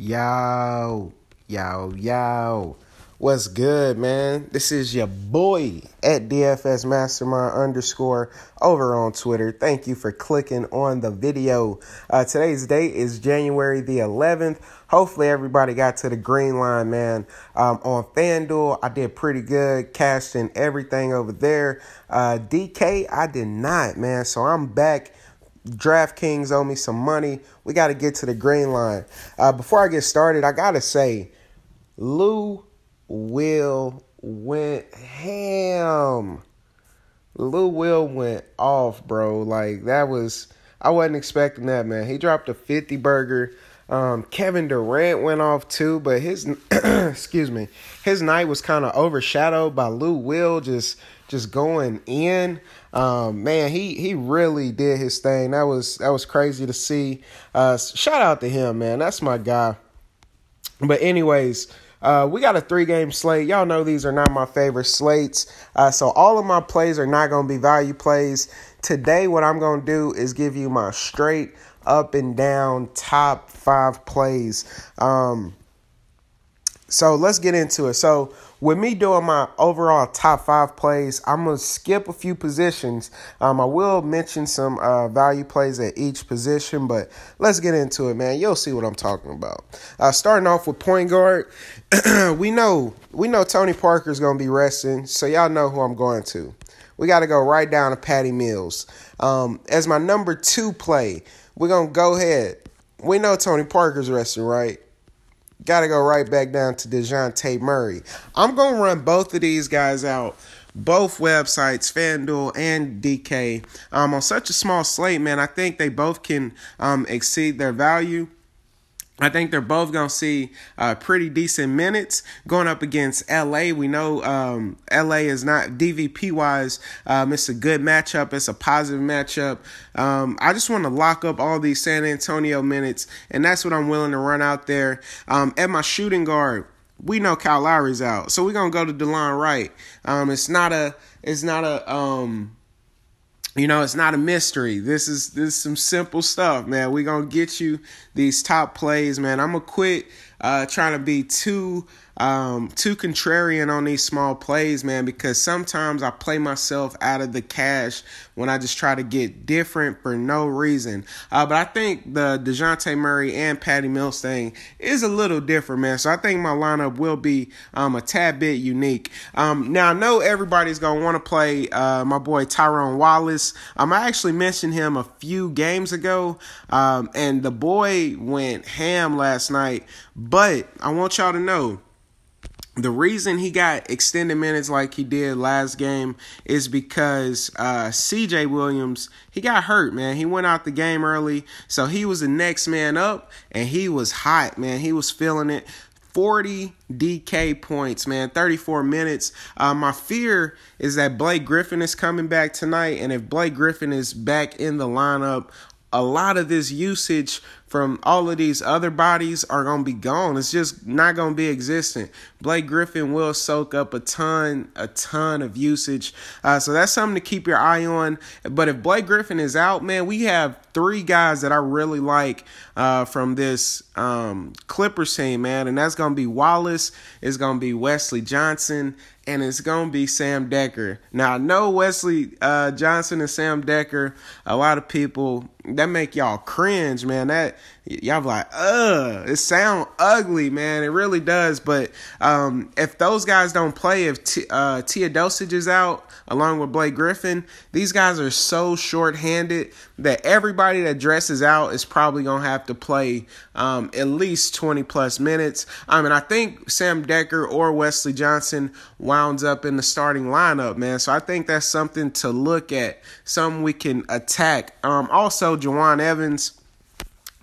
Yo. What's good, man? This is your boy at DFS Mastermind _ over on Twitter. Thank you for clicking on the video. Today's date is January the 11th. Hopefully everybody got to the green line, man. On Fanduel, I did pretty good, cashed in everything over there. DK, I did not, man. So I'm back. Draftking owe me some money. We got to get to the green line. Before I get started, I got to say, Lou Will went ham. Lou Will went off, bro. Like, I wasn't expecting that, man. He dropped a 50 burger. Kevin Durant went off too, but his his night was kind of overshadowed by Lou Will just going in. Man, he really did his thing. That was crazy to see. Shout out to him, man. That's my guy. But anyways, we got a 3-game slate. Y'all know these are not my favorite slates. So all of my plays are not going to be value plays. Today, what I'm going to do is give you my straight up and down top 5 plays. So let's get into it. So with me doing my overall top 5 plays, I'm going to skip a few positions. I will mention some value plays at each position, but let's get into it, man. You'll see what I'm talking about. Starting off with point guard, we know Tony Parker's going to be resting, so y'all know who I'm going to. We got to go right down to Patty Mills. As my number 2 play, we're going to go ahead. We know Tony Parker's resting, right? Got to go right back down to DeJounte Murray. I'm going to run both of these guys out, both websites, FanDuel and DK. On such a small slate, man, I think they both can exceed their value. I think they're both going to see pretty decent minutes going up against LA. We know LA is not DVP-wise. It's a good matchup. It's a positive matchup. I just want to lock up all these San Antonio minutes, and that's what I'm willing to run out there. At my shooting guard, we know Kyle Lowry's out, so we're going to go to DeLon Wright. It's not a mystery. This is some simple stuff, man. We're going to get you these top plays, man. I'm going to quit trying to be too contrarian on these small plays, man, because sometimes I play myself out of the cash when I just try to get different for no reason. But I think the DeJounte Murray and Patty Mills thing is a little different, man. So I think my lineup will be a tad bit unique. Now, I know everybody's going to want to play my boy Tyrone Wallace. I actually mentioned him a few games ago, and the boy went ham last night. But I want y'all to know, the reason he got extended minutes like he did last game is because CJ Williams, he got hurt, man. He went out the game early, so he was the next man up, and he was hot, man. He was feeling it. 40 DK points, man, 34 minutes. My fear is that Blake Griffin is coming back tonight, and if Blake Griffin is back in the lineup, a lot of this usage from all of these other bodies are going to be gone. It's just not going to be existent. Blake Griffin will soak up a ton of usage. So that's something to keep your eye on. But if Blake Griffin is out, man, we have 3 guys that I really like from this Clippers team, man. And that's going to be Wallace. It's going to be Wesley Johnson. And it's going to be Sam Dekker. Now, I know Wesley Johnson and Sam Dekker, a lot of people, that make y'all cringe, man. That y'all be like, it sound ugly, man. It really does. But if those guys don't play, if Teodosic is out along with Blake Griffin, these guys are so short-handed that everybody that dresses out is probably going to have to play at least 20-plus minutes. And I think Sam Dekker or Wesley Johnson wounds up in the starting lineup, man. So I think that's something to look at, something we can attack. Also, Juwan Evans,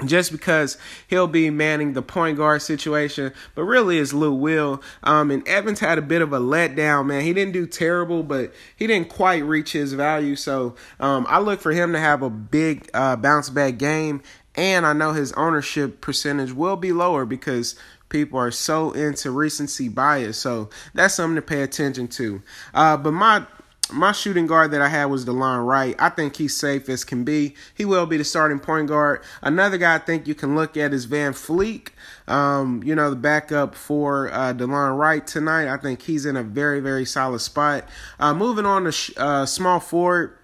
just because he'll be manning the point guard situation, but really it's Lou Will. And Evans had a bit of a letdown, man. He didn't do terrible, but he didn't quite reach his value. So I look for him to have a big bounce back game, and I know his ownership percentage will be lower because people are so into recency bias. So that's something to pay attention to. But my my shooting guard that I had was DeLon Wright. I think he's safe as can be. He will be the starting point guard. Another guy I think you can look at is Van Fleet. The backup for DeLon Wright tonight. I think he's in a very, very solid spot. Moving on to small forward.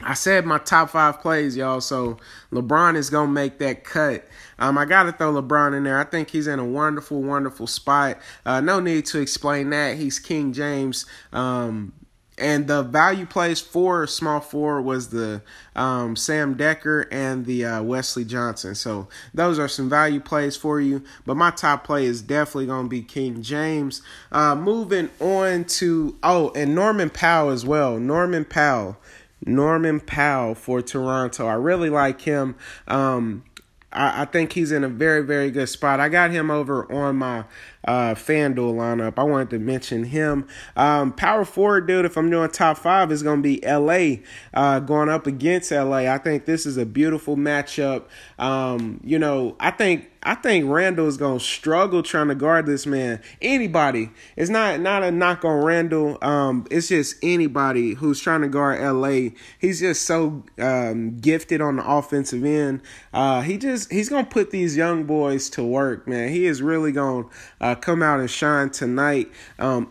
I said my top 5 plays, y'all, so LeBron is going to make that cut. I got to throw LeBron in there. I think he's in a wonderful, wonderful spot. No need to explain that. He's King James. And the value plays for small forward was the Sam Decker and the Wesley Johnson. So those are some value plays for you. But my top play is definitely going to be King James. Moving on to, and Norman Powell as well. Norman Powell for Toronto. I really like him. I think he's in a very, very good spot. I got him over on my Fanduel lineup. I wanted to mention him. Power forward, dude, if I'm doing top 5, is going to be L.A. Going up against L.A. I think this is a beautiful matchup. I think Randall is going to struggle trying to guard this man. Anybody. It's not a knock on Randall. It's just anybody who's trying to guard L.A. He's just so gifted on the offensive end. He's going to put these young boys to work, man. He is really going to come out and shine tonight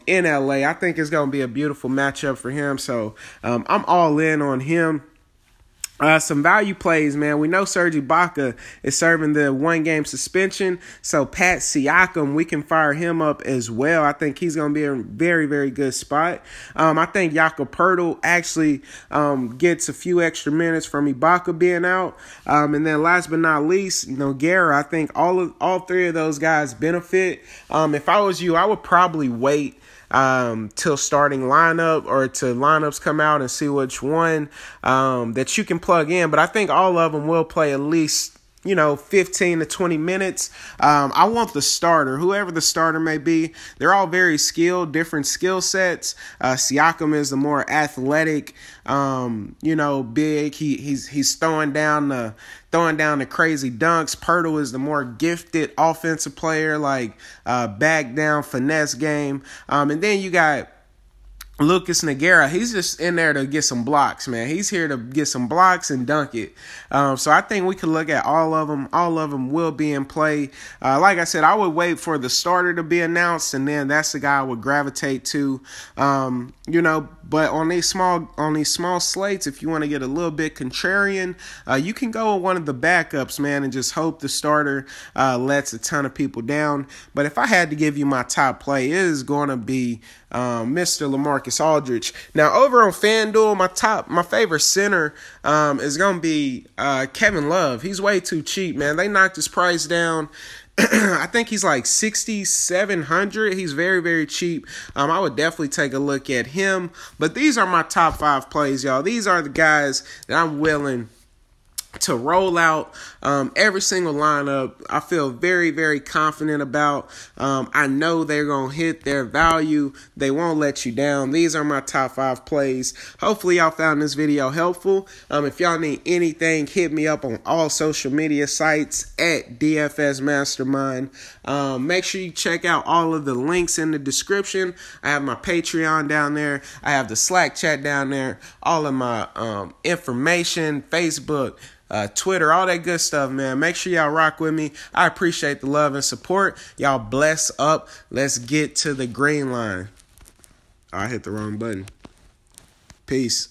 in L.A. I think it's going to be a beautiful matchup for him. So I'm all in on him. Some value plays, man. We know Serge Ibaka is serving the 1-game suspension. So Pat Siakam, we can fire him up as well. I think he's going to be in a very, very good spot. I think Jakob Poeltl actually gets a few extra minutes from Ibaka being out. And then last but not least, Nogueira. I think all 3 of those guys benefit. If I was you, I would probably wait till starting lineup or till lineups come out and see which one that you can plug in. But I think all of them will play at least 15 to 20 minutes. I want the starter, whoever the starter may be. They're all very skilled, different skill sets. Siakam is the more athletic, big. He's throwing down the crazy dunks. Poeltl is the more gifted offensive player, like back down finesse game. And then you got Lucas Nogueira. He's just in there to get some blocks, man. He's here to get some blocks and dunk it. So I think we can look at all of them. All of them will be in play. Like I said, I would wait for the starter to be announced, and then that's the guy I would gravitate to. But on these small slates, if you want to get a little bit contrarian, you can go with one of the backups, man, and just hope the starter lets a ton of people down. But if I had to give you my top play, it is going to be Mr. LaMarcus Aldridge. Now, over on FanDuel, my favorite center is going to be Kevin Love. He's way too cheap, man. They knocked his price down. I think he's like $6,700. He's very, very cheap. I would definitely take a look at him. But these are my top 5 plays, y'all. These are the guys that I'm willing to roll out every single lineup. I feel very, very confident about. I know they're going to hit their value. They won't let you down. These are my top 5 plays. Hopefully y'all found this video helpful. If y'all need anything, hit me up on all social media sites at DFS Mastermind. Make sure you check out all of the links in the description. I have my Patreon down there. I have the Slack chat down there. All of my information, Facebook, Twitter, all that good stuff, man. Make sure y'all rock with me. I appreciate the love and support. Y'all bless up. Let's get to the green line. I hit the wrong button. Peace.